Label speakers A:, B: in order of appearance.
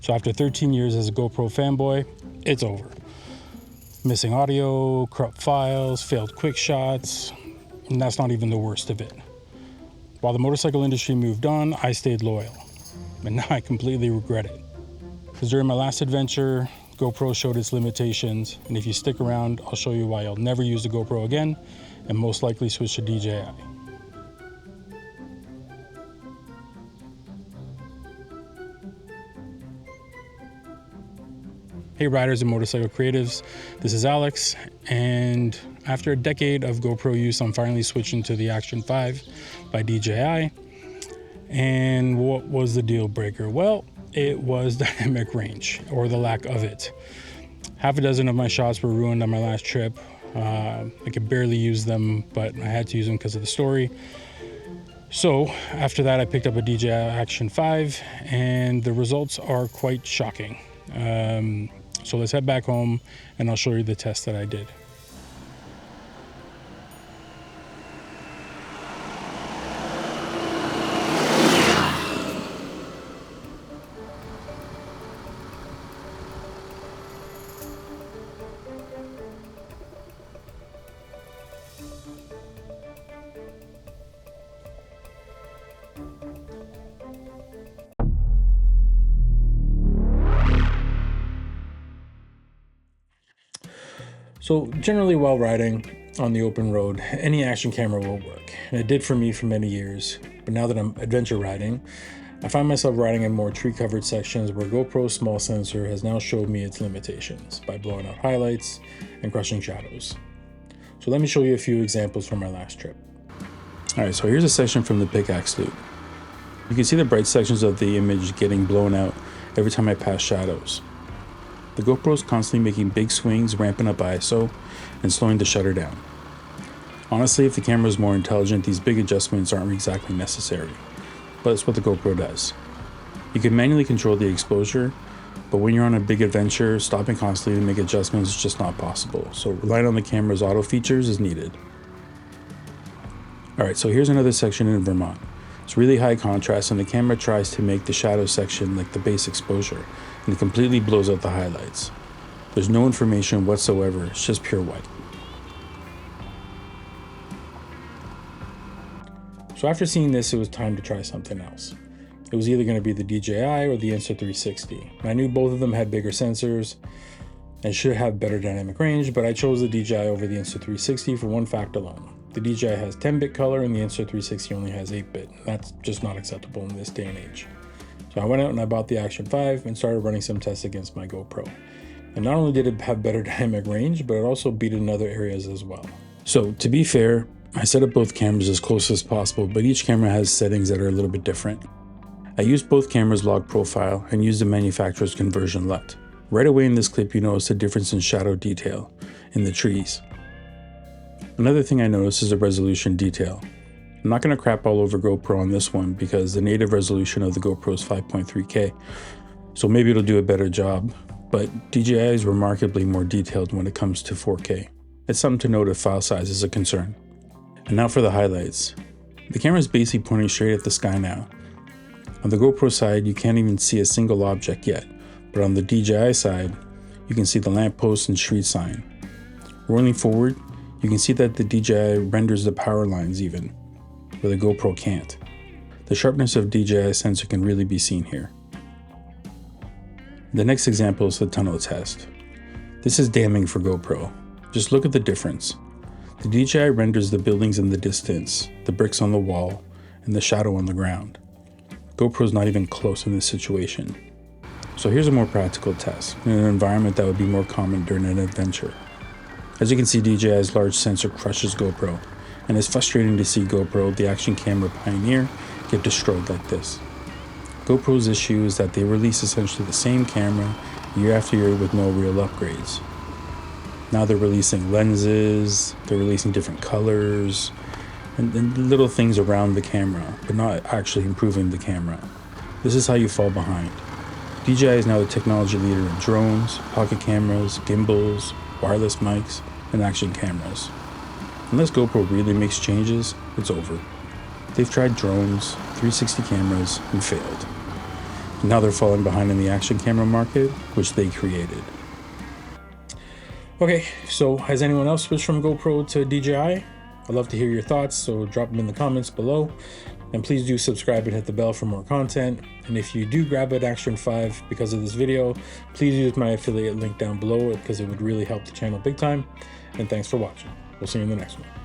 A: So after 13 years as a GoPro fanboy, it's over. Missing audio, corrupt files, failed quick shots, and that's not even the worst of it. While the motorcycle industry moved on, I stayed loyal, and now I completely regret it. Because during my last adventure, GoPro showed its limitations, and if you stick around, I'll show you why I'll never use the GoPro again, and most likely switch to DJI. Hey riders and motorcycle creatives, this is Alex, and after a decade of GoPro use, I'm finally switching to the Action 5 by DJI. And what was the deal breaker? Well, it was dynamic range, or the lack of it. Half a dozen of my shots were ruined on my last trip. I could barely use them, but I had to use them because of the story. So after that, I picked up a DJI Action 5, and the results are quite shocking. So let's head back home and I'll show you the test that I did. So generally while riding on the open road, any action camera will work, and it did for me for many years. But now that I'm adventure riding, I find myself riding in more tree-covered sections where GoPro's small sensor has now showed me its limitations by blowing out highlights and crushing shadows. So let me show you a few examples from my last trip. Alright, so here's a section from the pickaxe loop. You can see the bright sections of the image getting blown out every time I pass shadows. The GoPro is constantly making big swings, ramping up ISO, and slowing the shutter down. Honestly, if the camera is more intelligent, these big adjustments aren't exactly necessary, but it's what the GoPro does. You can manually control the exposure, but when you're on a big adventure, stopping constantly to make adjustments is just not possible, so relying on the camera's auto features is needed. Alright, so here's another section in Vermont. It's really high contrast, and the camera tries to make the shadow section like the base exposure, and it completely blows out the highlights. There's no information whatsoever, it's just pure white. So after seeing this, it was time to try something else. It was either going to be the DJI or the Insta360. And I knew both of them had bigger sensors and should have better dynamic range, but I chose the DJI over the Insta360 for one fact alone. The DJI has 10-bit color and the Insta360 only has 8-bit. That's just not acceptable in this day and age. So I went out and I bought the Action 5 and started running some tests against my GoPro. And not only did it have better dynamic range, but it also beat it in other areas as well. So to be fair, I set up both cameras as close as possible, but each camera has settings that are a little bit different. I used both cameras' log profile and used the manufacturer's conversion LUT. Right away in this clip, you notice the difference in shadow detail in the trees. Another thing I noticed is the resolution detail. I'm not going to crap all over GoPro on this one because the native resolution of the GoPro is 5.3K, so maybe it'll do a better job, but DJI is remarkably more detailed when it comes to 4K. It's something to note if file size is a concern. And now for the highlights. The camera is basically pointing straight at the sky now. On the GoPro side, you can't even see a single object yet, but on the DJI side, you can see the lamppost and street sign. Rolling forward, you can see that the DJI renders the power lines even, where the GoPro can't. The sharpness of DJI sensor can really be seen here. The next example is the tunnel test. This is damning for GoPro. Just look at the difference. The DJI renders the buildings in the distance, the bricks on the wall, and the shadow on the ground. GoPro's not even close in this situation. So here's a more practical test, in an environment that would be more common during an adventure. As you can see, DJI's large sensor crushes GoPro, and it's frustrating to see GoPro, the action camera pioneer, get destroyed like this. GoPro's issue is that they release essentially the same camera year after year with no real upgrades. Now they're releasing lenses, they're releasing different colors, and little things around the camera, but not actually improving the camera. This is how you fall behind. DJI is now the technology leader in drones, pocket cameras, gimbals, wireless mics, and action cameras. Unless GoPro really makes changes, it's over. They've tried drones, 360 cameras, and failed. Now they're falling behind in the action camera market, which they created. Okay, so has anyone else switched from GoPro to DJI? I'd love to hear your thoughts, so drop them in the comments below. And please do subscribe and hit the bell for more content. And if you do grab an Action 5 because of this video, please use my affiliate link down below because it would really help the channel big time. And thanks for watching. We'll see you in the next one.